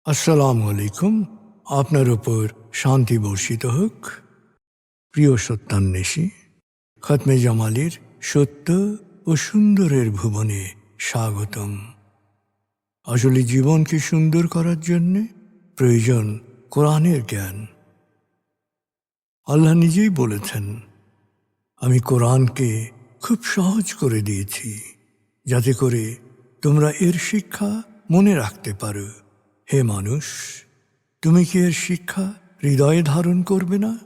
আসসালামু আলাইকুম। আপনার উপর শান্তি বর্ষিত হোক। প্রিয় সত্যান্বেষী, খতমে জামালির সত্য ও সুন্দরের ভুবনে স্বাগতম। আসলে জীবনকে সুন্দর করার জন্য প্রয়োজন কোরআনের জ্ঞান। আল্লাহ নিজেই বলেছেন, আমি কোরআনকে খুব সহজ করে দিয়েছি যাতে করে তোমরা এর শিক্ষা মনে রাখতে পারো। হে মানুষ, তুমি কি এর শিক্ষা হৃদয়ে ধারণ করবে না?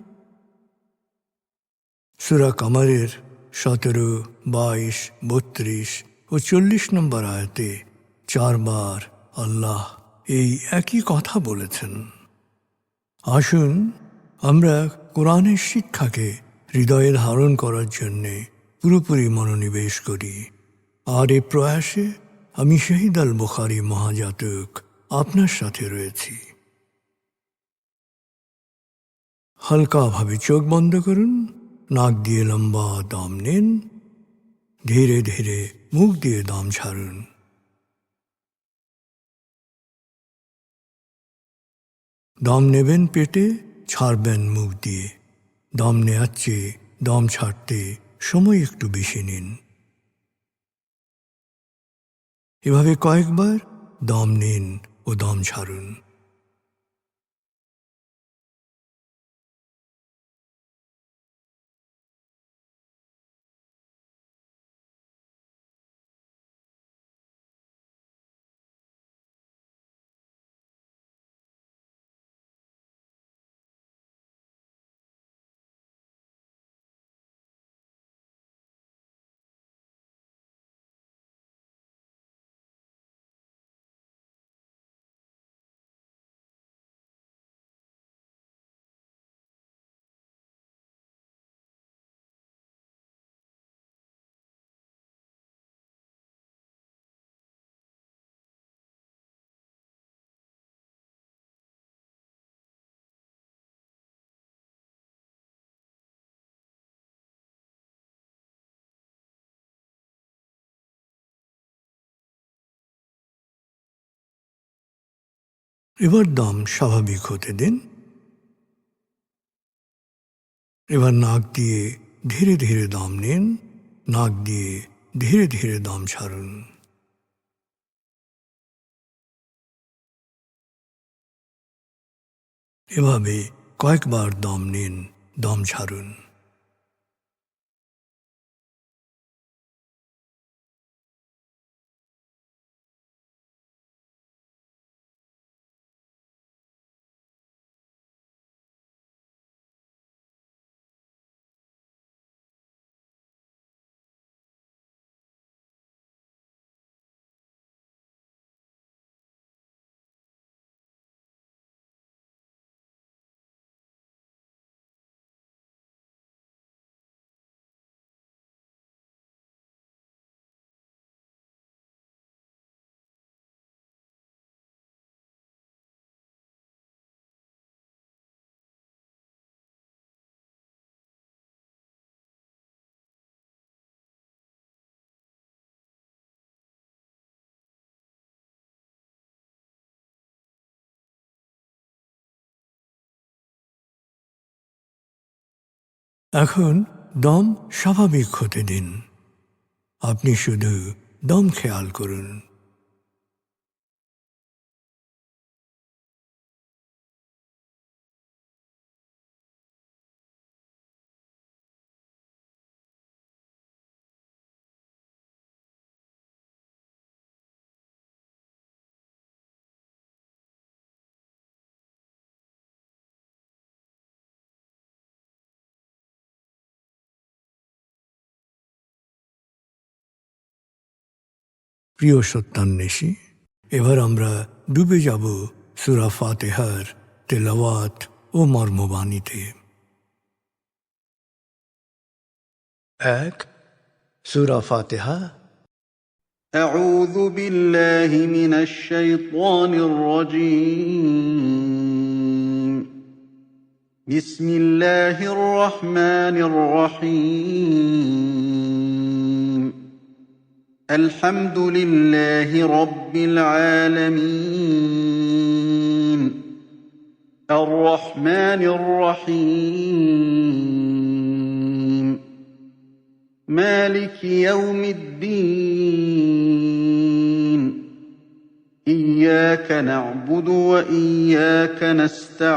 সূরা কামারের 17, 22, 32 ও 40 নম্বর আয়াতে 4 বার আল্লাহ এই একই কথা বলেছেন। আসুন আমরা কোরআনের শিক্ষাকে হৃদয়ে ধারণ করার জন্যে পুরোপুরি মনোনিবেশ করি। আর এ প্রয়াসে আমি শহীদ আল বুখারী মহাজাতক আপনার সাথে রয়েছি। হালকাভাবে চোখ বন্ধ করুন, নাক দিয়ে লম্বা দম নিন, ধীরে ধীরে মুখ দিয়ে দম ছাড়ুন। দম নেবেন পেটে, ছাড়বেন মুখ দিয়ে। দম নেওয়ার চেয়ে দম ছাড়তে সময় একটু বেশি নিন। এভাবে কয়েকবার দম নিন ও দম ছাড়ুন। এবার দম স্বাভাবিক হতে দিন। এবার নাক দিয়ে ধীরে ধীরে দম নিন, নাক দিয়ে ধীরে ধীরে দম ছাড়ুন। এভাবে কয়েকবার দম নিন, দম ছাড়ুন। এখন দম স্বাভাবিক হতে দিন। আপনি শুধু দম খেয়াল করুন। প্রিয় সত্যান্বেষী, এবার আমরা ডুবে যাব সূরা ফাতিহার তেলাওয়াত ও মর্মবাণীতে। 1. সূরা ফাতিহা। أعوذ بالله من الشيطان الرجيم. بسم الله الرحمن الرحيم. الحمد لله رب العالمين. الرحمن الرحيم مالك يوم الدين إياك نعبد وإياك نستعين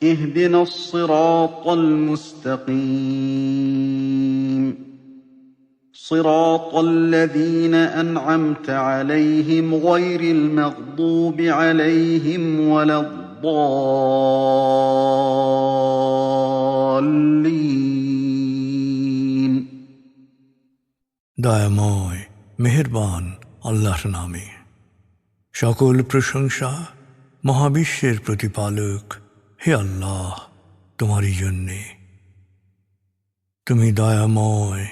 اهدنا الصراط المستقيم صراط الذين أنعمت عليهم غير المغضوب عليهم ولا الضالين দয়াময় মেহেরবান আল্লাহর নামে। সকল প্রশংসা মহাবিশ্বের প্রতিপালক হে আল্লাহ তোমারই জন্যে। তুমি দয়াময়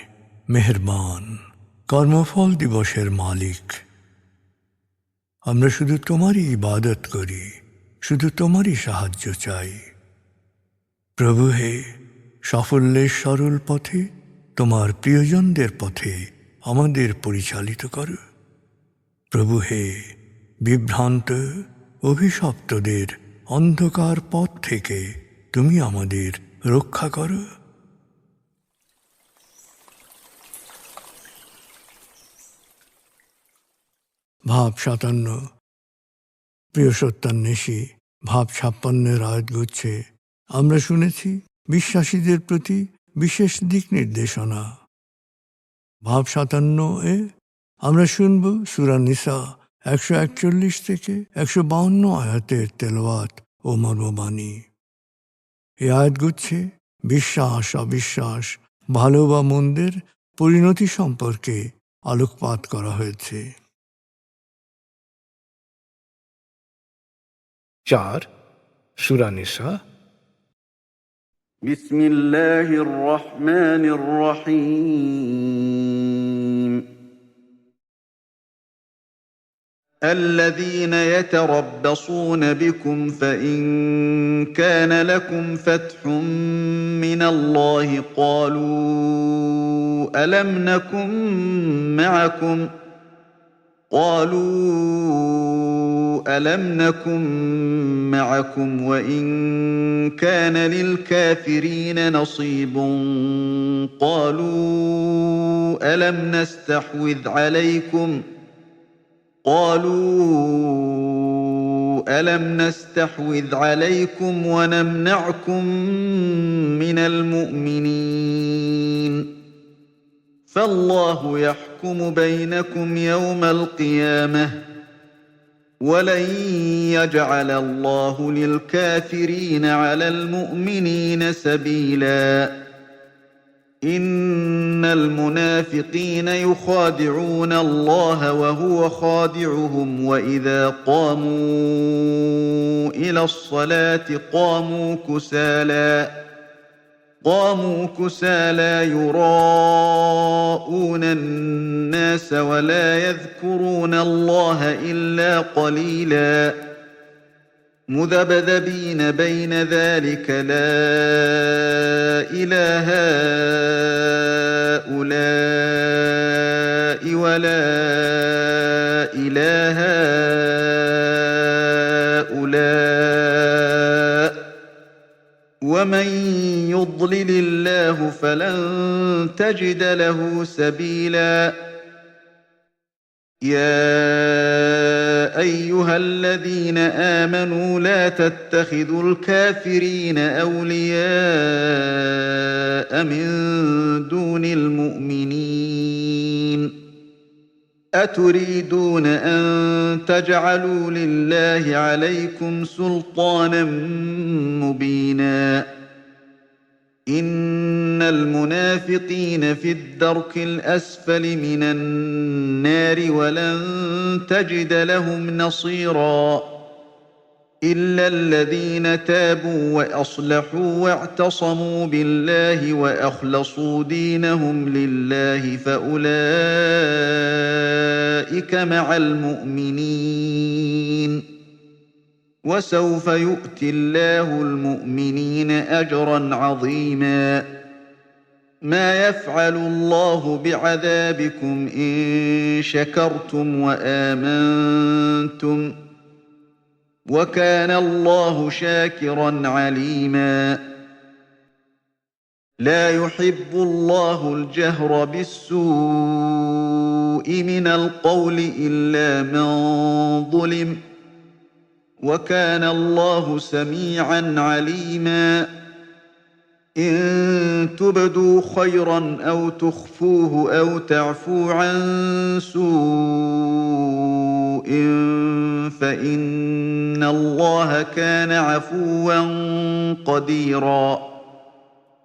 মেহেরবান কর্মফল দিবসের মালিক। আমরা শুধু তোমারই ইবাদত করি, শুধু তোমারই সাহায্য চাই। প্রভু হে, সাফল্যের সরল পথে তোমার প্রিয়জনদের পথে আমাদের পরিচালিত করো। প্রভু হে, বিভ্রান্ত অভিশপ্তদের অন্ধকার পথ থেকে তুমি আমাদের রক্ষা করো। ভাব 57 প্রিয় সত্যান্বেষী, ভাব 56 আয়াতগুচ্ছে আমরা শুনেছি বিশ্বাসীদের প্রতি বিশেষ দিক নির্দেশনা। ভাব 57 আমরা শুনব সূরা নিসা 141 থেকে 152 আয়াতের তেলাওয়াত ও মর্মবাণী। এই আয়াতগুচ্ছে বিশ্বাস অবিশ্বাস, ভালো বা মন্দের পরিণতি সম্পর্কে আলোকপাত করা হয়েছে। 4 সূরা নিসা। بسم الله الرحمن الرحيم الذين يتربصون بكم فإن كان لكم فتح من الله قالوا ألم نكن معكم وإن كان للكافرين نصيب قالوا ألم نستحوذ عليكم ونمنعكم من المؤمنين فالله يحكم بينكم يوم القيامة ولن يجعل الله للكافرين على المؤمنين سبيلا إن المنافقين يخادعون الله وهو خادعهم وإذا قاموا إلى الصلاة قاموا كسالى يراءون الناس ولا يذكرون الله إلا قليلا مذبذبين بين ذلك لا إلى هؤلاء ولا إلى هؤلاء ومن يضلل الله فلن تجد له سبيلا يا أيها الذين آمنوا لا تتخذوا الكافرين أولياء من دون المؤمنين أتريدون أن تجعلوا لله عليكم سلطانا مبينا إن المنافقين في الدرك الأسفل من النار ولن تجد لهم نصيرا إلا الذين تابوا وأصلحوا واعتصموا بالله وأخلصوا دينهم لله فأولئك مع المؤمنين وسوف يؤتي الله المؤمنين أجرا عظيما ما يفعل الله بعذابكم إن شكرتم وآمنتم وكان الله شاكرا عليما لا يحب الله الجهر بالسوء من القول إلا من ظلم وكان الله سميعا عليما إن تبدوا خيرا أو تخفوه أو تعفوا عن سوء فإن الله كان عفوا قديرا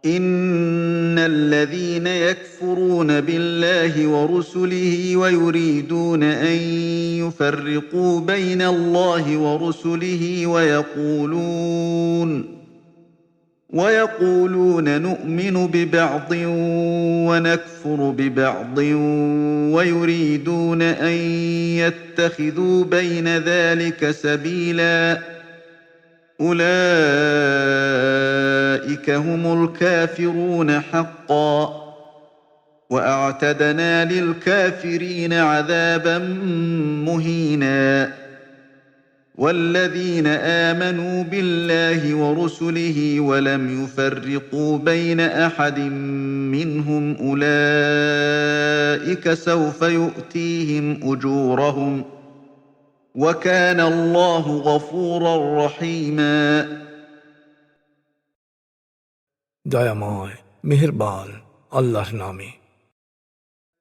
إن الذين يكفرون بالله ورسله ويريدون أن يفرقوا بين الله ورسله ويقولون نؤمن ببعض ونكفر ببعض ويريدون أن يتخذوا بين ذلك سبيلا أولئك هم الكافرون حقا وأعتدنا للكافرين عذابا مهينا والذين آمنوا بالله ورسله ولم يفرقوا بين أحد منهم أولئك سوف يؤتيهم أجورهم وكان الله غفورا رحيما দয়াময় মেহেরবান আল্লাহর নামে।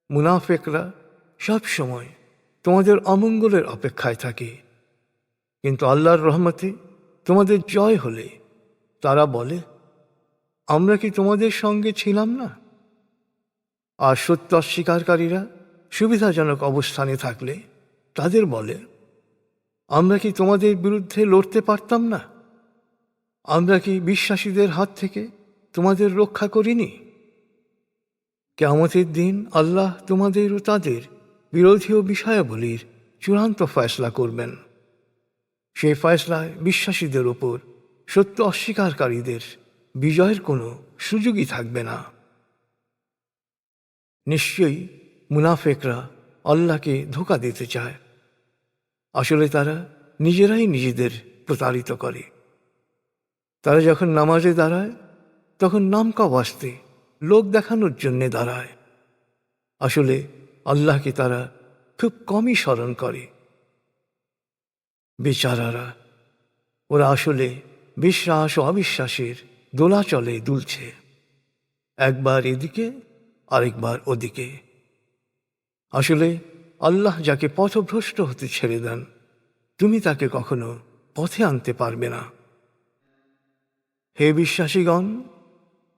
মুনাফিকরা সব সময় তোমাদের অমঙ্গলের অপেক্ষায় থাকে, কিন্তু আল্লাহর রহমতে তোমাদের জয় হলে তারা বলে, আমরা কি তোমাদের সঙ্গে ছিলাম না? আর সত্য অস্বীকারীরা সুবিধাজনক অবস্থানে থাকলে তাদের বলে, আমরা কি তোমাদের বিরুদ্ধে লড়তে পারতাম না? আমরা কি বিশ্বাসীদের হাত থেকে তোমাদের রক্ষা করিনি? কিয়ামতের দিন আল্লাহ তোমাদের ও তাদের বিরোধী ও বিষয়াবলীর চূড়ান্ত ফয়সলা করবেন। সেই ফয়সলায় বিশ্বাসীদের ওপর সত্য অস্বীকারীদের বিজয়ের কোনো সুযোগই থাকবে না। নিশ্চয়ই মুনাফিকরা আল্লাহকে ধোঁকা দিতে চায়। আসলে তারা নিজেরাই নিজেদের প্রতারিত করে। তারা যখন নামাজে দাঁড়ায় তখন নামকা ওয়াস্তে লোক দেখানোর জন্যে দাঁড়ায়। আসলে আল্লাহকে তারা খুব কমই স্মরণ করে। বেচারারা, ওরা আসলে বিশ্বাস ও অবিশ্বাসের দোলাচলে দুলছে, একবার এদিকে আরেকবার ওদিকে। আসলে আল্লাহ যাকে পথভ্রষ্ট হতে ছেড়ে দেন, তুমি তাকে কখনো পথে আনতে পারবে না। হে বিশ্বাসীগণ,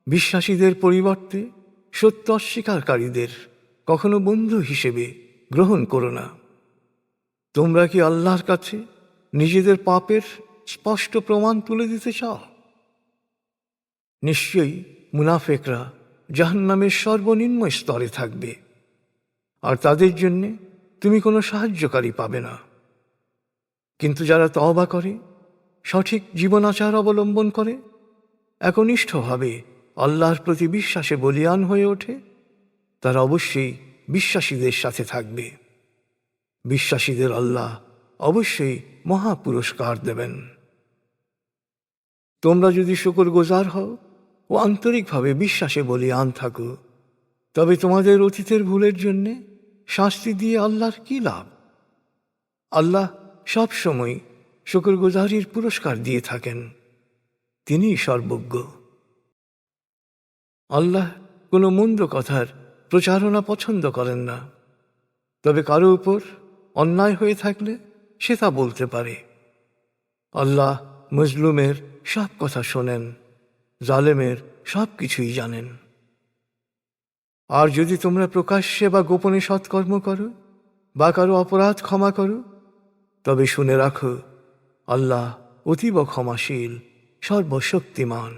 বিশ্বাসীদের পরিবর্তে সত্য অস্বীকারীদের কখনো বন্ধু হিসেবে গ্রহণ করো না। তোমরা কি আল্লাহর কাছে নিজেদের পাপের স্পষ্ট প্রমাণ তুলে দিতে চাও? নিশ্চয়ই মুনাফিকরা জাহান্নামের সর্বনিম্ন স্তরে থাকবে, আর তাদের জন্যে তুমি কোনো সাহায্যকারী পাবে না। কিন্তু যারা তওবা করে, সঠিক জীবনাচার অবলম্বন করে, একনিষ্ঠভাবে আল্লাহর প্রতি বিশ্বাসে বলীয়ান হয়ে ওঠে, তারা অবশ্যই বিশ্বাসীদের সাথে থাকবে। বিশ্বাসীদের আল্লাহ অবশ্যই মহা পুরস্কার দেবেন। তোমরা যদি শুকরগুজার হও ও আন্তরিকভাবে বিশ্বাসে বলীয়ান থাকো, তবে তোমাদের অতীতের ভুলের জন্যে শাস্তি দিয়ে আল্লাহর কি লাভ? আল্লাহ সব সময় শুকরগুজারির পুরস্কার দিয়ে থাকেন, তিনিই সর্বজ্ঞ। আল্লাহ কোনো মন্দ কথার প্রচারণা পছন্দ করেন না, তবে কারো উপর অন্যায় হয়ে থাকলে সে তা বলতে পারে। আল্লাহ মজলুমের সব কথা শোনেন, জালেমের সব কিছুই জানেন। আর যদি তোমরা প্রকাশ্যে বা গোপনে সৎকর্ম করো বা কারো অপরাধ ক্ষমা করো, তবে শুনে রাখো, আল্লাহ অতীব ক্ষমাশীল, সর্বশক্তিমান।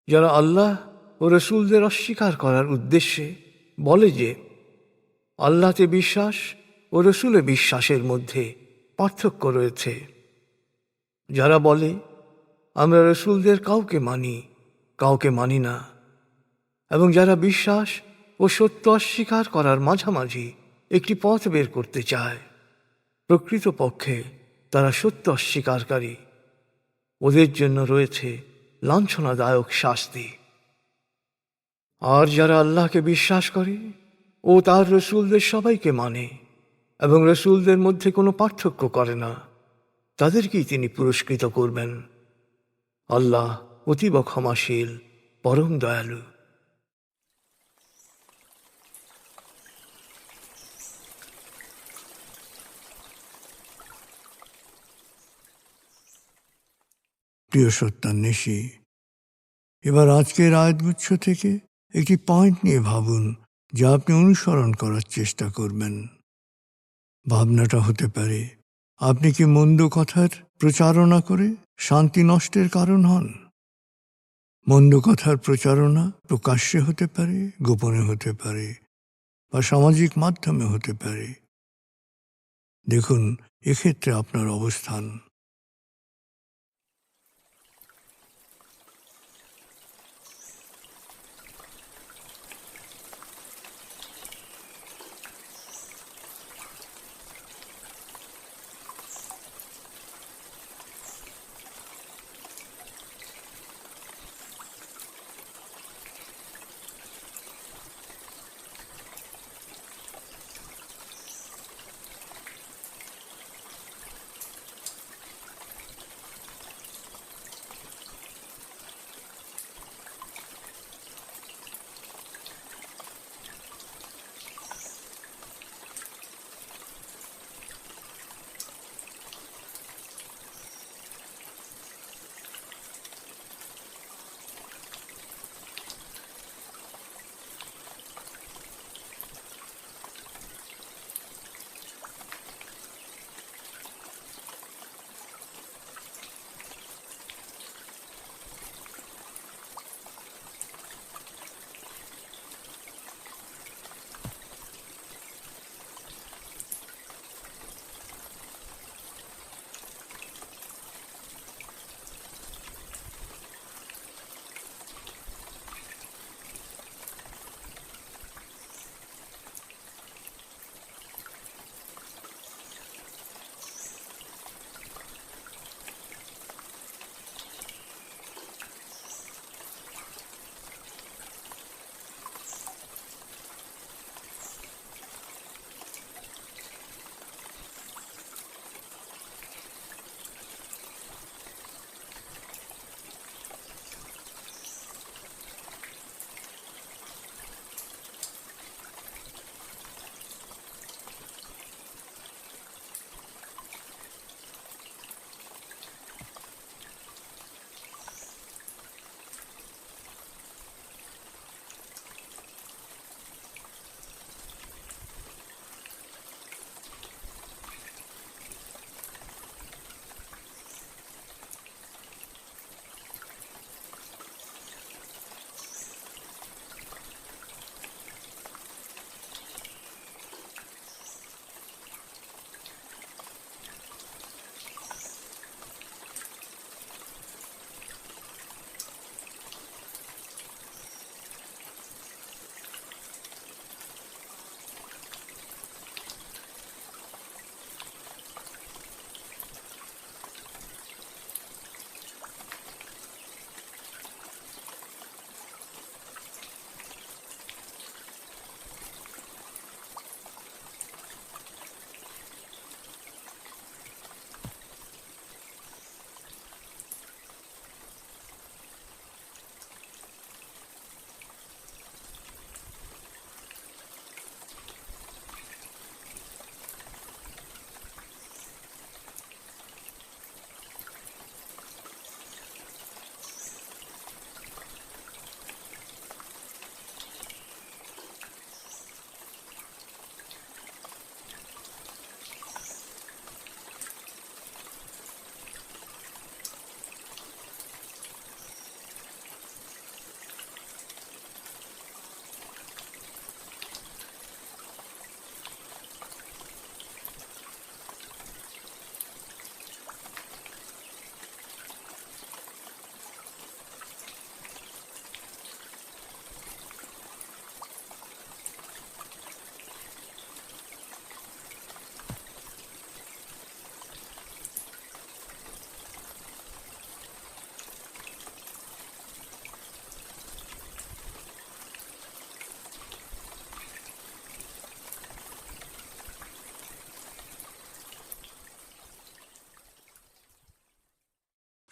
যারা আল্লাহ ও রসুলদের অস্বীকার করার উদ্দেশ্যে বলে যে আল্লাহতে বিশ্বাস ও রসুলে বিশ্বাসের মধ্যে পার্থক্য রয়েছে, যারা বলে আমরা রসুলদের কাউকে মানি না, এবং যারা বিশ্বাস ও সত্য অস্বীকার করার মাঝামাঝি একটি পথ বের করতে চায়, প্রকৃতপক্ষে তারা সত্য অস্বীকারী। ওদের জন্য রয়েছে লাঞ্ছনাদায়ক শাস্তি। আর যারা আল্লাহকে বিশ্বাস করে ও তার রসুলদের সবাইকে মানে এবং রসুলদের মধ্যে কোনো পার্থক্য করে না, তাদেরকেই তিনি পুরস্কৃত করবেন। আল্লাহ অতীব ক্ষমাশীল, পরম দয়ালু। প্রিয় সত্যান্বেষী, এবার আজকের আয়াতগুচ্ছ থেকে একটি পয়েন্ট নিয়ে ভাবুন যা আপনি অনুসরণ করার চেষ্টা করবেন। ভাবনাটা হতে পারে, আপনি কি মন্দ কথার প্রচারণা করে শান্তি নষ্টের কারণ হন? মন্দ কথার প্রচারণা প্রকাশ্যে হতে পারে, গোপনে হতে পারে, বা সামাজিক মাধ্যমে হতে পারে। দেখুন এক্ষেত্রে আপনার অবস্থান।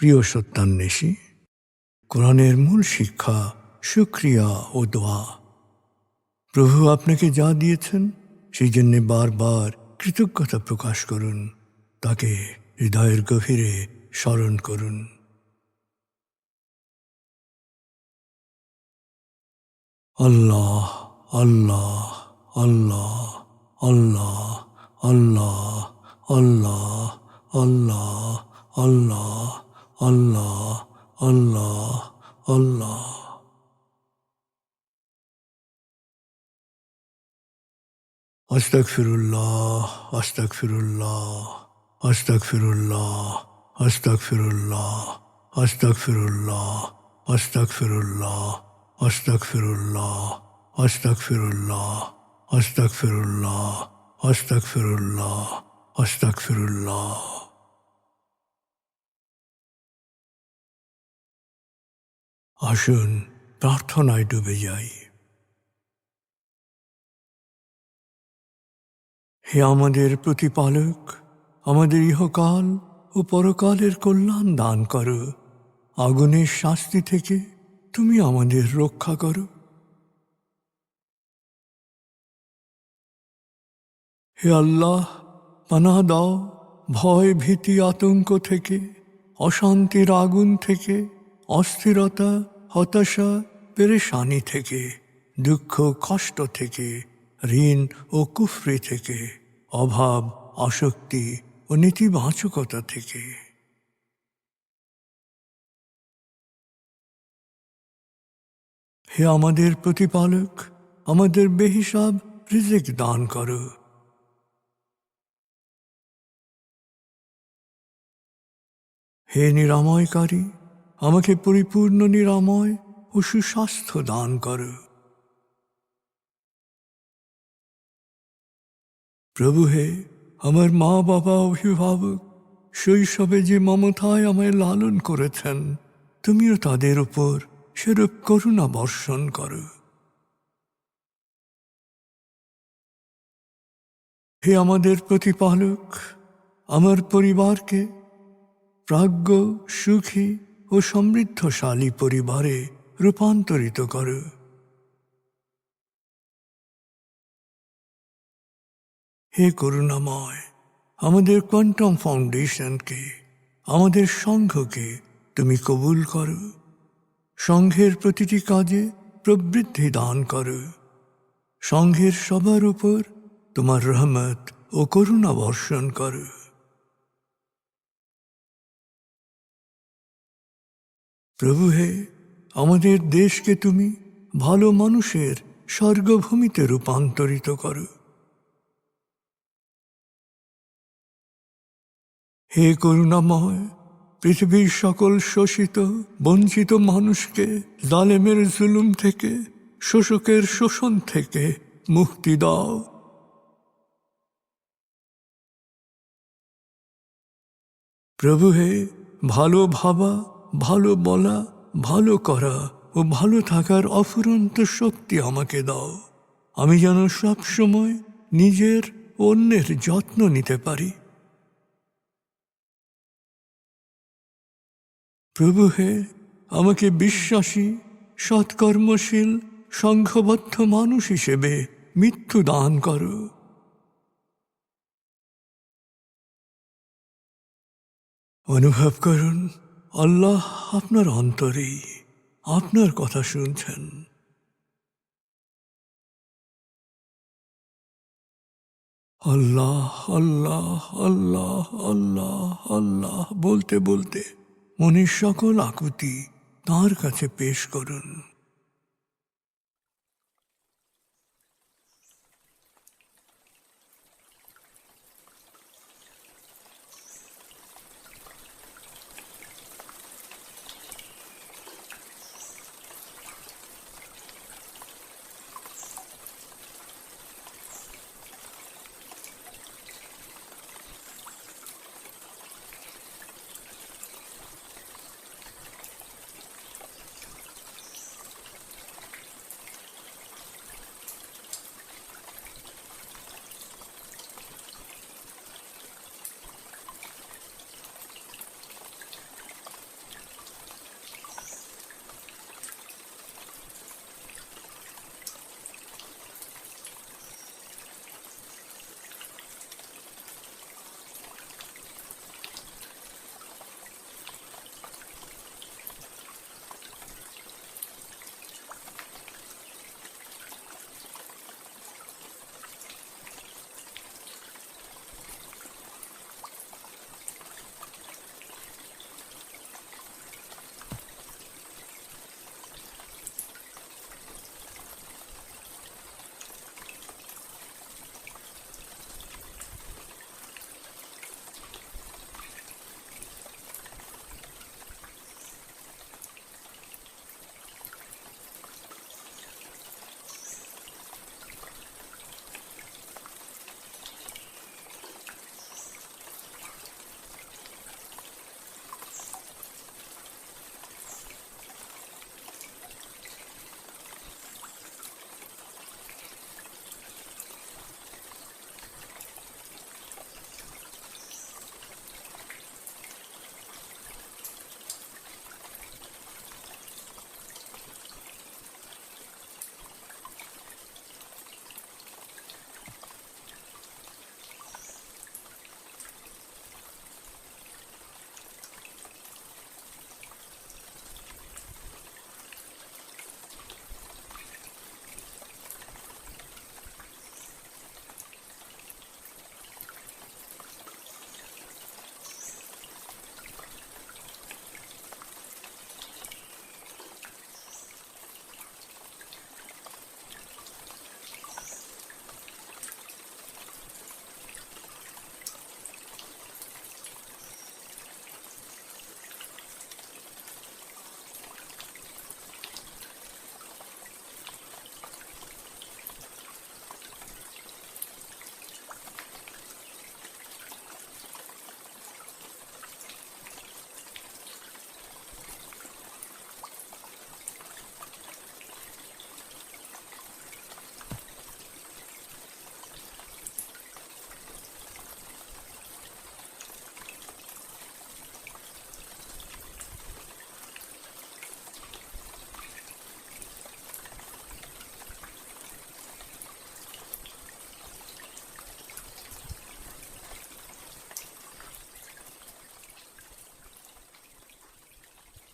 প্রিয় সত্যান্বেষী, কোরআনের মূল শিক্ষা শুকরিয়া ও দোয়া। প্রভু আপনাকে যা দিয়েছেন সেই জন্যে বারবার কৃতজ্ঞতা প্রকাশ করুন, তাকে হৃদয়ের গভীরে স্মরণ করুন। আল্লাহ আল্লাহ আল্লাহ আল্লাহ আল্লাহ আল্লাহ আল্লাহ আল্লাহ আল্লাহ আল্লাহ আল্লাহ। আস্তাগফিরুল্লাহ আস্তাগফিরুল্লাহ আস্তাগফিরুল্লাহ আস্তাগফিরুল্লাহ আস্তাগফিরুল্লাহ আস্তাগফিরুল্লাহ আস্তাগফিরুল্লাহ আস্তাগফিরুল্লাহ আস্তাগফিরুল্লাহ আস্তাগফিরুল্লাহ আস্তাগফিরুল্লাহ। আসুন প্রার্থনায় ডুবে যাই। হে আমাদের প্রতিপালক, আমাদের ইহকাল ও পরকালের কল্যাণ দান করো। আগুনের শাস্তি থেকে তুমি আমাদের রক্ষা করো। হে আল্লাহ, পানাহ দাও ভয় ভীতি আতঙ্ক থেকে, অশান্তির আগুন থেকে, অস্থিরতা হতাশা পেরেশানি থেকে, দুঃখ কষ্ট থেকে, ঋণ ও কুফরি থেকে, অভাব আসক্তি ও নেতিবাচকতা থেকে। হে আমাদের প্রতিপালক, আমাদের বেহিসাব রিজিক দান করো। হে নিরাময়কারী, আমাকে পরিপূর্ণ নিরাময় ও সুস্বাস্থ্য দান করো। প্রভু হে, আমার মা বাবা অভিভাবক শৈশবে যে মমতায় আমায় লালন করেছেন, তুমিও তাদের উপর সেরূপ করুণা বর্ষণ করো। হে আমাদের প্রতিপালক, আমার পরিবারকে প্রাজ্ঞ সুখী ও সমৃদ্ধশালী পরিবারে রূপান্তরিত করো। হে করুণাময়, আমাদের কোয়ান্টাম ফাউন্ডেশনকে, আমাদের সংঘকে তুমি কবুল করো। সংঘের প্রতিটি কাজে প্রবৃদ্ধি দান করো। সংঘের সবার উপর তোমার রহমত ও করুণা বর্ষণ করো। প্রভু হে, আমাদের দেশকে তুমি ভালো মানুষের স্বর্গভূমিতে রূপান্তরিত করো। হে করুণাময়, পৃথিবীর সকল শোষিত বঞ্চিত মানুষকে জালেমের জুলুম থেকে, শোষকের শোষণ থেকে মুক্তি দাও। প্রভু হে, ভালো ভাবা, ভালো বলা, ভালো করা ও ভালো থাকার অফুরন্ত শক্তি আমাকে দাও। আমি যেন সব সময় নিজের ও অন্যের যত্ন নিতে পারি। প্রভু হে, আমাকে বিশ্বাসী সৎকর্মশীল সংঘবদ্ধ মানুষ হিসেবে মৃত্যু দান করো। অনুভব করুন, আল্লাহ আপনার অন্তরেই আপনার কথা শুনছেন। আল্লাহ আল্লাহ আল্লাহ আল্লাহ আল্লাহ বলতে বলতে মনের সকল আকুতি তাঁর কাছে পেশ করুন।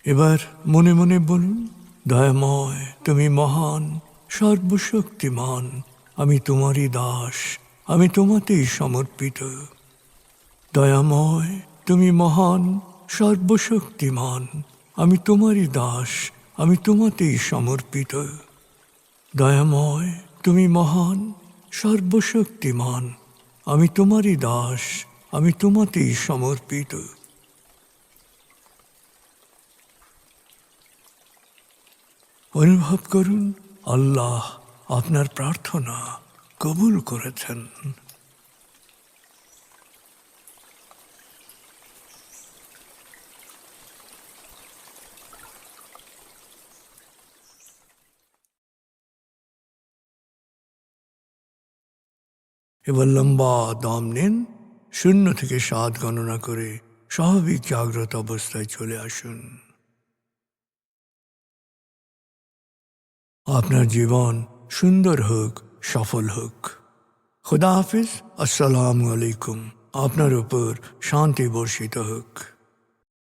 এবার মনে মনে বলুন, দয়াময় তুমি মহান, সর্বশক্তিমান, আমি তোমারই দাস, আমি তোমাতেই সমর্পিত। দয়াময় তুমি মহান, সর্বশক্তিমান, আমি তোমারই দাস, আমি তোমাতেই সমর্পিত। দয়াময় তুমি মহান, সর্বশক্তিমান, আমি তোমারই দাস, আমি তোমাতেই সমর্পিত। অনুভব করুন আল্লাহ আপনার প্রার্থনা কবুল করেছেন। এবার লম্বা দম নিন, 0 থেকে 7 গণনা করে স্বাভাবিক জাগ্রত অবস্থায় চলে আসুন। আপনার জীবন সুন্দর হোক, সফল হোক। খুদা হাফিজ। আসসালামু আলাইকুম। আপনার উপর শান্তি বর্ষিত হোক।